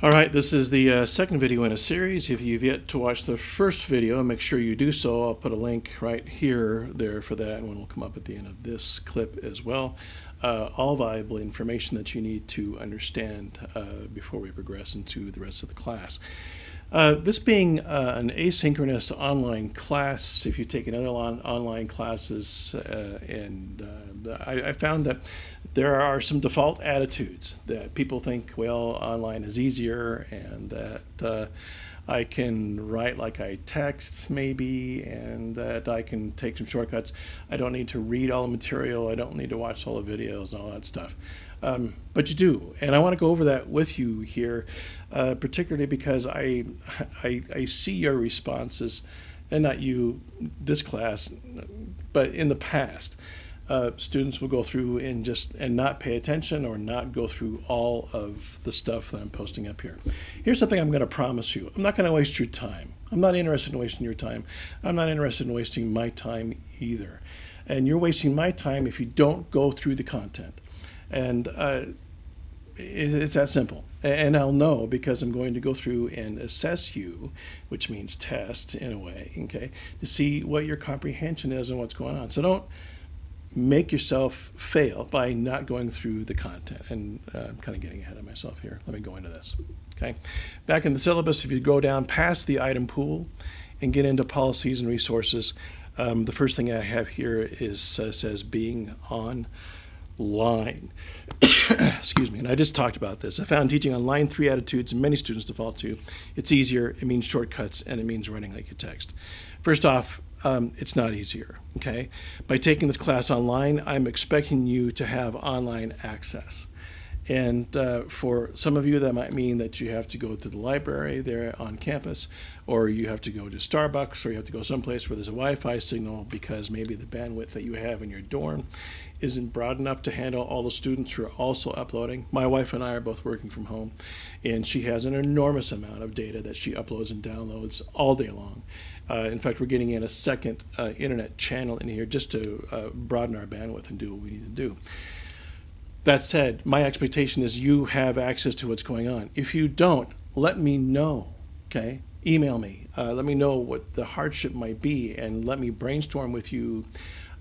All right, this is the second video in a series. If you've yet to watch the first video, make sure you do so. I'll put a link right here, there for that, and one will come up at the end of this clip as well. All valuable information that you need to understand before we progress into the rest of the class. This being an asynchronous online class, if you take another online classes, I found that there are some default attitudes that people think, well, online is easier, and that I can write like I text maybe, and that I can take some shortcuts. I don't need to read all the material. I don't need to watch all the videos and all that stuff. But you do, and I want to go over that with you here, particularly because I see your responses, and not you, this class, but in the past. Students will go through and not pay attention or not go through all of the stuff that I'm posting up here. Here's something I'm going to promise you. I'm not going to waste your time. I'm not interested in wasting your time. I'm not interested in wasting my time either. And you're wasting my time if you don't go through the content. And it's that simple. And I'll know because I'm going to go through and assess you, which means test in a way, okay, to see what your comprehension is and what's going on. So don't make yourself fail by not going through the content. And I'm kind of getting ahead of myself here. Let me go into this. Okay. Back in the syllabus, if you go down past the item pool and get into policies and resources, the first thing I have here is says being online. Excuse me. And I just talked about this. I found teaching online 3 attitudes many students default to. It's easier, it means shortcuts, and it means writing like a text. First off, it's not easier, okay? By taking this class online, I'm expecting you to have online access. And for some of you, that might mean that you have to go to the library there on campus, or you have to go to Starbucks, or you have to go someplace where there's a Wi-Fi signal because maybe the bandwidth that you have in your dorm isn't broad enough to handle all the students who are also uploading. My wife and I are both working from home, and she has an enormous amount of data that she uploads and downloads all day long. In fact, we're getting in a second internet channel in here just to broaden our bandwidth and do what we need to do. That said, my expectation is you have access to what's going on. If you don't, let me know, okay? Email me. Let me know what the hardship might be, and let me brainstorm with you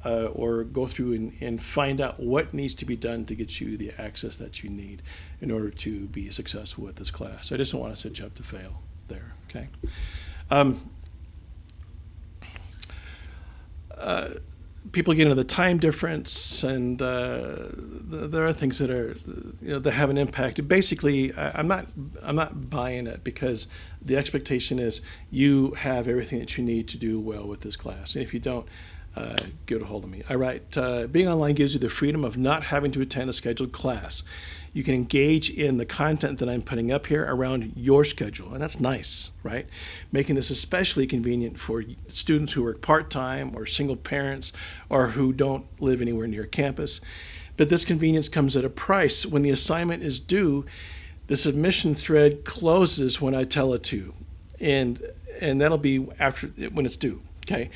or go through and find out what needs to be done to get you the access that you need in order to be successful with this class. I just don't want to set you up to fail there, okay? People get into the time difference, and there are things that are, that have an impact. Basically, I'm not buying it because the expectation is you have everything that you need to do well with this class, and if you don't, get a hold of me. I write, being online gives you the freedom of not having to attend a scheduled class. You can engage in the content that I'm putting up here around your schedule, and that's nice, right? Making this especially convenient for students who work part-time or single parents or who don't live anywhere near campus. But this convenience comes at a price. When the assignment is due, the submission thread closes when I tell it to, and that'll be after when it's due, okay?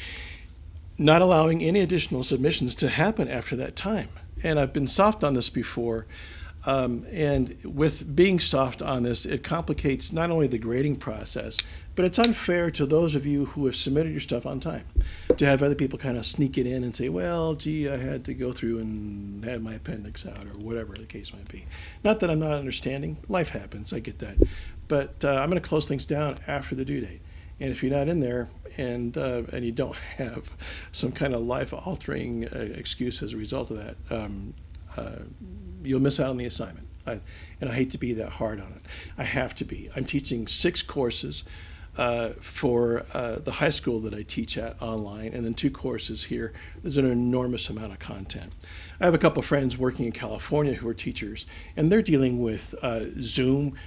Not allowing any additional submissions to happen after that time. And I've been soft on this before. And with being soft on this, it complicates not only the grading process, but it's unfair to those of you who have submitted your stuff on time to have other people kind of sneak it in and say, well, gee, I had to go through and have my appendix out, or whatever the case might be. Not that I'm not understanding. Life happens. I get that. But I'm going to close things down after the due date. And if you're not in there and you don't have some kind of life-altering excuse as a result of that, you'll miss out on the assignment. And I hate to be that hard on it. I have to be. I'm teaching 6 courses for the high school that I teach at online, and then 2 courses here. There's an enormous amount of content. I have a couple of friends working in California who are teachers, and they're dealing with Zoom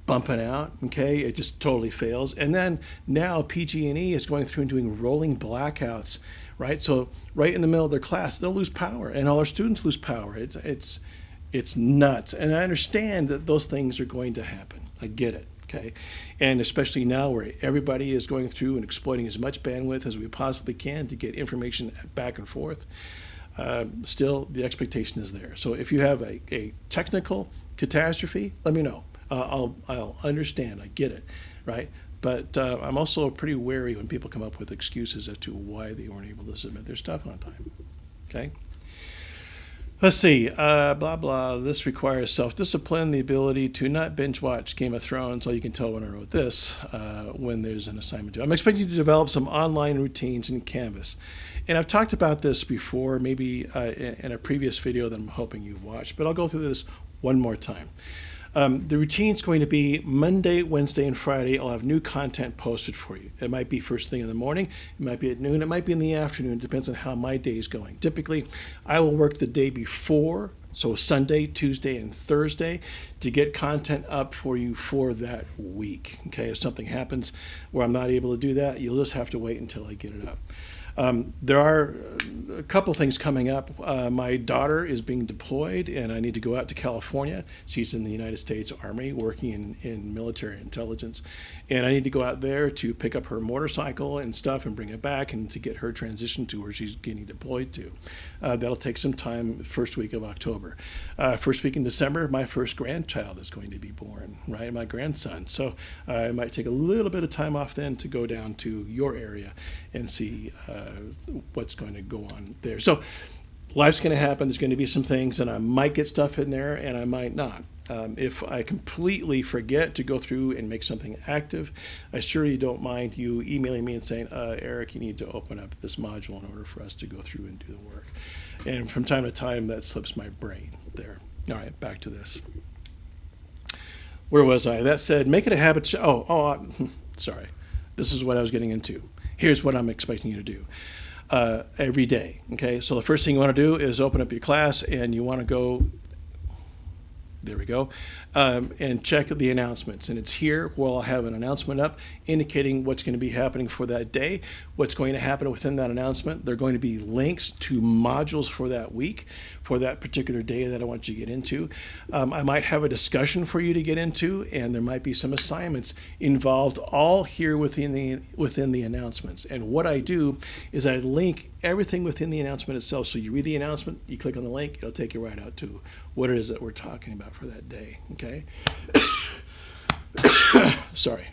bumping out, okay? It just totally fails. And then now PG&E is going through and doing rolling blackouts, right? So right in the middle of their class, they'll lose power, and all our students lose power. It's nuts. And I understand that those things are going to happen. I get it, okay? And especially now where everybody is going through and exploiting as much bandwidth as we possibly can to get information back and forth. Still, the expectation is there. So if you have a technical catastrophe, let me know. I'll understand. I get it, right? But I'm also pretty wary when people come up with excuses as to why they weren't able to submit their stuff on time. Okay. Let's see, blah, blah. This requires self-discipline, the ability to not binge watch Game of Thrones. So you can tell when I wrote this, when there's an assignment due. I'm expecting to develop some online routines in Canvas. And I've talked about this before, maybe in a previous video that I'm hoping you've watched, but I'll go through this one more time. The routine's going to be Monday, Wednesday, and Friday. I'll have new content posted for you. It might be first thing in the morning, it might be at noon, it might be in the afternoon. It depends on how my day is going. Typically, I will work the day before, so Sunday, Tuesday, and Thursday, to get content up for you for that week. Okay, if something happens where I'm not able to do that, you'll just have to wait until I get it up. There are a couple things coming up. My daughter is being deployed, and I need to go out to California. She's in the United States Army working in military intelligence. And I need to go out there to pick up her motorcycle and stuff and bring it back and to get her transitioned to where she's getting deployed to. That'll take some time, first week of October. First week in December, my first grandchild is going to be born, right? My grandson. So I might take a little bit of time off then to go down to your area and see what's going to go on there. So life's going to happen. There's going to be some things, and I might get stuff in there, and I might not. If I completely forget to go through and make something active, I surely don't mind you emailing me and saying, Eric, you need to open up this module in order for us to go through and do the work. And from time to time, that slips my brain there. All right, back to this. Where was I? That said, make it a habit. Sorry. This is what I was getting into. Here's what I'm expecting you to do every day. Okay, so the first thing you want to do is open up your class, and you want to go. There we go. And check the announcements. And it's here where I'll have an announcement up indicating what's going to be happening for that day, what's going to happen within that announcement. There are going to be links to modules for that week, for that particular day that I want you to get into. I might have a discussion for you to get into, and there might be some assignments involved all here within the announcements. And what I do is I link everything within the announcement itself. So you read the announcement, you click on the link, it'll take you right out to what it is that we're talking about for that day. Okay. Sorry.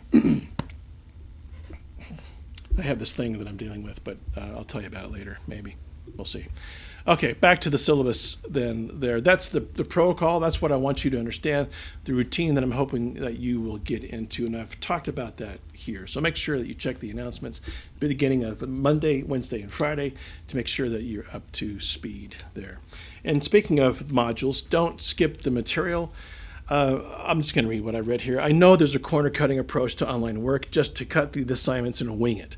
I have this thing that I'm dealing with, but I'll tell you about it later, maybe. We'll see. Okay, back to the syllabus then there. That's the protocol. That's what I want you to understand, the routine that I'm hoping that you will get into. And I've talked about that here. So make sure that you check the announcements at the beginning of Monday, Wednesday, and Friday to make sure that you're up to speed there. And speaking of modules, don't skip the material. I'm just going to read what I read here. I know there's a corner-cutting approach to online work, just to cut through the assignments and wing it.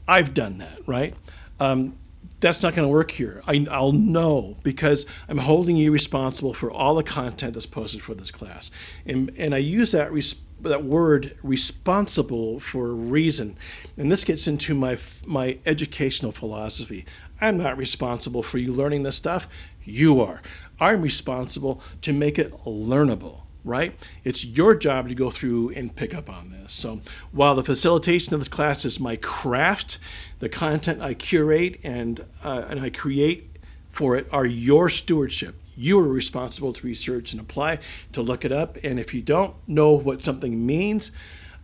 I've done that, right? That's not going to work here. I'll know because I'm holding you responsible for all the content that's posted for this class. And I use that word responsible for a reason. And this gets into my educational philosophy. I'm not responsible for you learning this stuff. You are. I'm responsible to make it learnable. Right? It's your job to go through and pick up on this. So while the facilitation of this class is my craft, the content I curate and I create for it are your stewardship. You are responsible to research and apply, to look it up. And if you don't know what something means,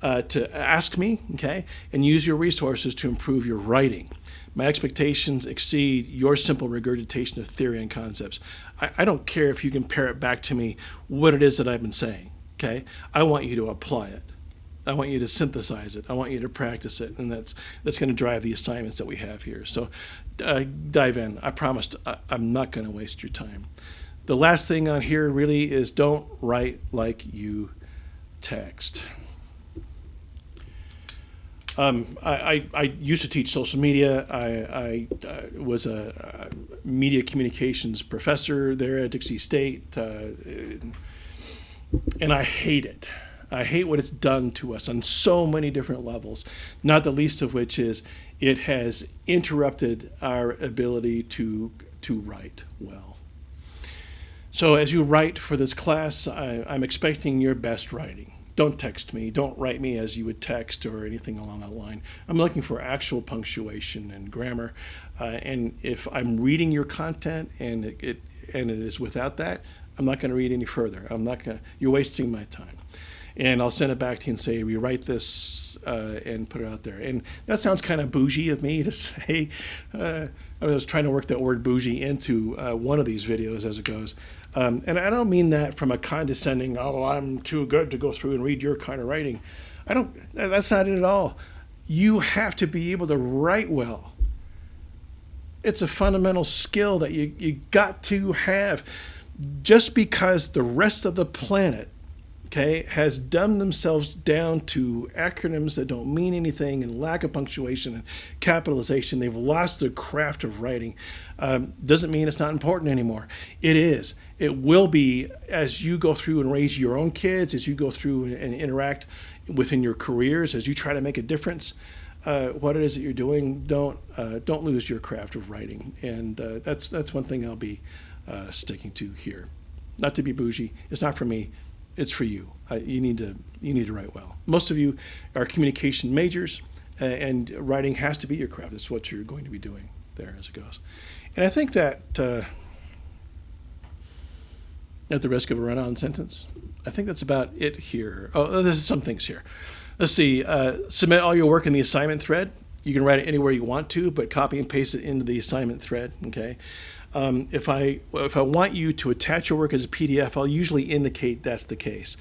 to ask me, okay, and use your resources to improve your writing. My expectations exceed your simple regurgitation of theory and concepts. I don't care if you can parrot back to me what it is that I've been saying, okay? I want you to apply it. I want you to synthesize it. I want you to practice it, and that's going to drive the assignments that we have here. So dive in. I promised I'm not going to waste your time. The last thing on here really is don't write like you text. I used to teach social media. I was a media communications professor there at Dixie State, and I hate it. I hate what it's done to us on so many different levels, not the least of which is it has interrupted our ability to write well. So as you write for this class, I'm expecting your best writing. Don't text me. Don't write me as you would text or anything along that line. I'm looking for actual punctuation and grammar. And if I'm reading your content and it is without that, I'm not going to read any further. You're wasting my time. and I'll send it back to you and say, rewrite this and put it out there. And that sounds kind of bougie of me to say. I was trying to work that word bougie into one of these videos as it goes. And I don't mean that from a condescending, oh, I'm too good to go through and read your kind of writing. That's not it at all. You have to be able to write well. It's a fundamental skill that you got to have. Just because the rest of the planet, okay, has dumbed themselves down to acronyms that don't mean anything and lack of punctuation and capitalization, they've lost the craft of writing. Doesn't mean it's not important anymore. It is. It will be as you go through and raise your own kids, as you go through and interact within your careers, as you try to make a difference. What it is that you're doing, don't lose your craft of writing, and that's one thing I'll be sticking to here. Not to be bougie. It's not for me. It's for you. You need to write well. Most of you are communication majors, and writing has to be your craft. It's what you're going to be doing there as it goes. And I think that, at the risk of a run-on sentence, I think that's about it here. Oh, there's some things here. Let's see. Submit all your work in the assignment thread. You can write it anywhere you want to, but copy and paste it into the assignment thread. Okay. If I want you to attach your work as a PDF, I'll usually indicate that's the case.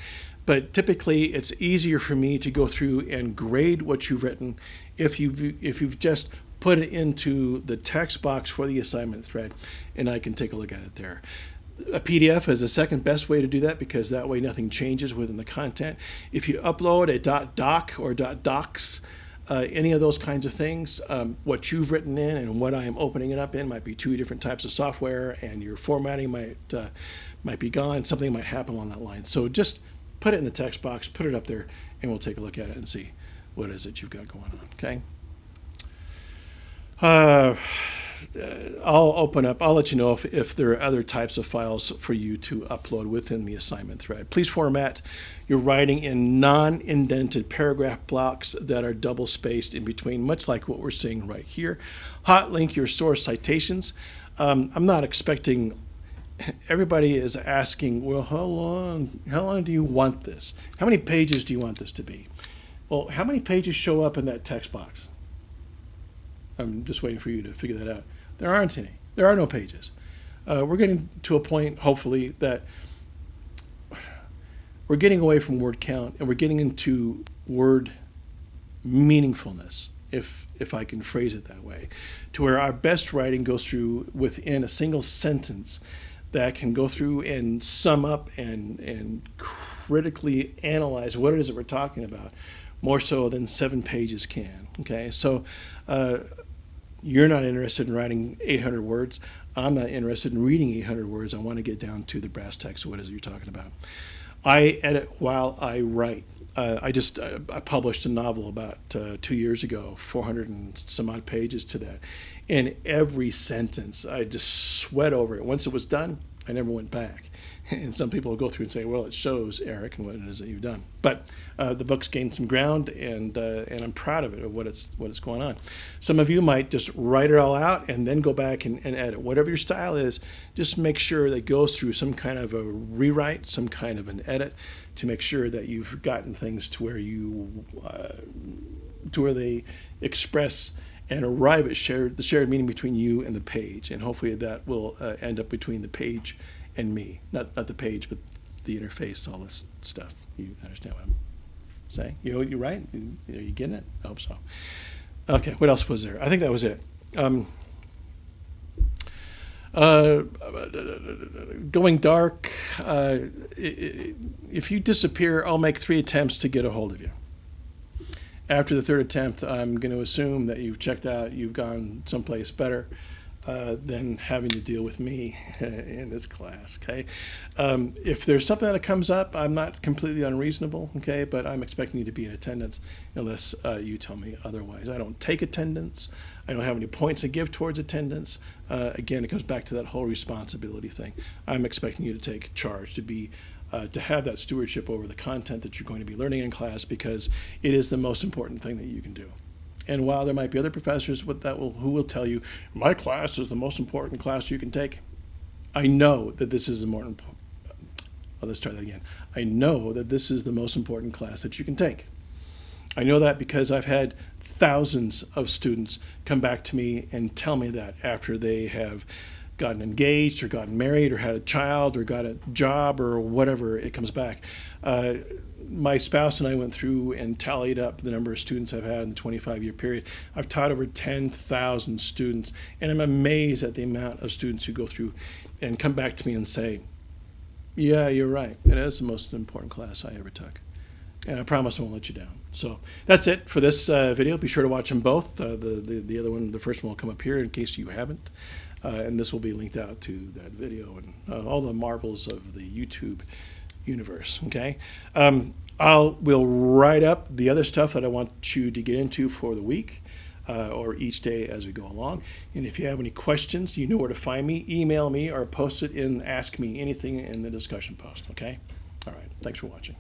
But typically, it's easier for me to go through and grade what you've written if you've just put it into the text box for the assignment thread, and I can take a look at it there. A PDF is the second best way to do that because that way nothing changes within the content. If you upload a .doc or .docs, any of those kinds of things, what you've written in and what I am opening it up in might be two different types of software, and your formatting might be gone. Something might happen along that line. So just put it in the text box, put it up there, and we'll take a look at it and see what it is that you've got going on. Okay. I'll let you know if there are other types of files for you to upload within the assignment thread. Please format your writing in non-indented paragraph blocks that are double spaced in between, much like what we're seeing right here. Hot link your source citations. I'm not expecting, everybody is asking, well, how long do you want this? How many pages do you want this to be? Well, how many pages show up in that text box? I'm just waiting for you to figure that out. There aren't any. There are no pages. We're getting to a point, hopefully, that we're getting away from word count and we're getting into word meaningfulness, if I can phrase it that way, to where our best writing goes through within a single sentence that can go through and sum up and critically analyze what it is that we're talking about, more so than 7 pages can. Okay, so you're not interested in writing 800 words. I'm not interested in reading 800 words. I want to get down to the brass tacks of what it is you're talking about. I edit while I write. I published a novel about 2 years ago, 400 and some odd pages to that. And every sentence, I just sweat over it. Once it was done, I never went back. And some people will go through and say, well, it shows, Eric, and what it is that you've done. But the book's gained some ground, and I'm proud of it, of what's going on. Some of you might just write it all out and then go back and edit. Whatever your style is, just make sure that it goes through some kind of a rewrite, some kind of an edit, to make sure that you've gotten things to where they express and arrive at the shared meaning between you and the page. And hopefully that will end up between the page and me, not the page, but the interface, all this stuff. You understand what I'm saying? You right? Are you getting it? I hope so. Okay, what else was there? I think that was it. Going dark. If you disappear, I'll make 3 attempts to get a hold of you. After the 3rd attempt, I'm going to assume that you've checked out, you've gone someplace better than having to deal with me in this class, okay? If there's something that comes up, I'm not completely unreasonable, okay? But I'm expecting you to be in attendance unless you tell me otherwise. I don't take attendance. I don't have any points to give towards attendance. Again, it goes back to that whole responsibility thing. I'm expecting you to take charge, to have that stewardship over the content that you're going to be learning in class, because it is the most important thing that you can do. And while there might be other professors who will tell you, my class is the most important class you can take, I know that this is the let's try that again. I know that this is the most important class that you can take. I know that because I've had thousands of students come back to me and tell me that after they have gotten engaged or gotten married or had a child or got a job or whatever, it comes back. My spouse and I went through and tallied up the number of students I've had in the 25-year period. I've taught over 10,000 students, and I'm amazed at the amount of students who go through and come back to me and say, yeah, you're right. It is the most important class I ever took. And I promise I won't let you down. So that's it for this video. Be sure to watch them both. The other one, the first one will come up here in case you haven't. And this will be linked out to that video and all the marvels of the YouTube universe. Okay, we'll write up the other stuff that I want you to get into for the week or each day as we go along. And if you have any questions, you know where to find me. Email me or post it in Ask Me Anything in the discussion post. Okay. All right. Thanks for watching.